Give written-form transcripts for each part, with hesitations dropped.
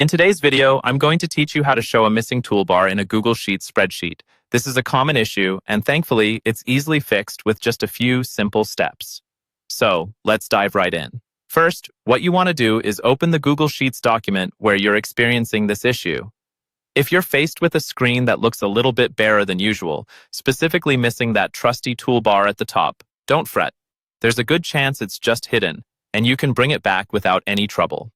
In today's video, I'm going to teach you how to show a missing toolbar in a Google Sheets spreadsheet. This is a common issue, and thankfully, it's easily fixed with just a few simple steps. So, let's dive right in. First, what you want to do is open the Google Sheets document where you're experiencing this issue. If you're faced with a screen that looks a little bit barer than usual, specifically missing that trusty toolbar at the top, don't fret. There's a good chance it's just hidden, and you can bring it back without any trouble.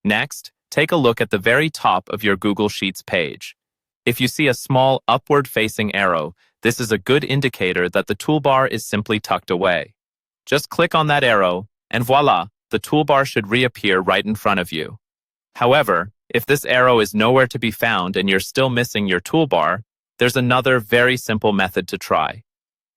Next, take a look at the very top of your Google Sheets page. If you see a small upward-facing arrow, this is a good indicator that the toolbar is simply tucked away. Just click on that arrow, and voila, the toolbar should reappear right in front of you. However, if this arrow is nowhere to be found and you're still missing your toolbar, there's another very simple method to try.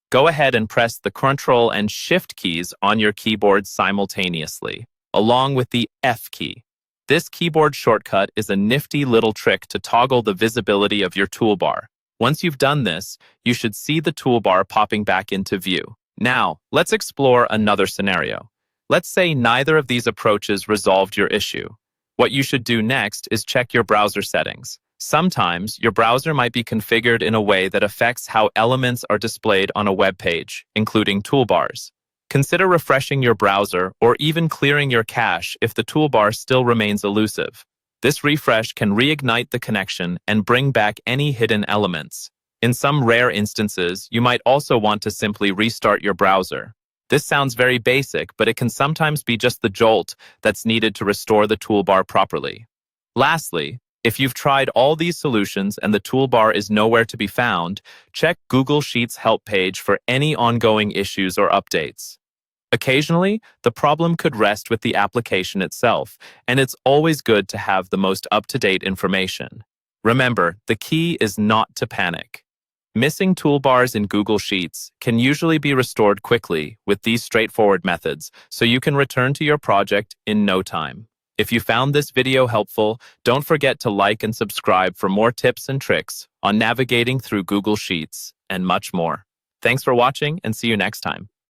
Go ahead and press the Ctrl and Shift keys on your keyboard simultaneously, along with the F key. This keyboard shortcut is a nifty little trick to toggle the visibility of your toolbar. Once you've done this, you should see the toolbar popping back into view. Now, let's explore another scenario. Let's say neither of these approaches resolved your issue. What you should do next is check your browser settings. Sometimes, your browser might be configured in a way that affects how elements are displayed on a web page, including toolbars. Consider refreshing your browser or even clearing your cache if the toolbar still remains elusive. This refresh can reignite the connection and bring back any hidden elements. In some rare instances, you might also want to simply restart your browser. This sounds very basic, but it can sometimes be just the jolt that's needed to restore the toolbar properly. Lastly, if you've tried all these solutions and the toolbar is nowhere to be found, check Google Sheets help page for any ongoing issues or updates. Occasionally, the problem could rest with the application itself, and it's always good to have the most up-to-date information. Remember, the key is not to panic. Missing toolbars in Google Sheets can usually be restored quickly with these straightforward methods, so you can return to your project in no time. If you found this video helpful, don't forget to like and subscribe for more tips and tricks on navigating through Google Sheets and much more. Thanks for watching, and see you next time.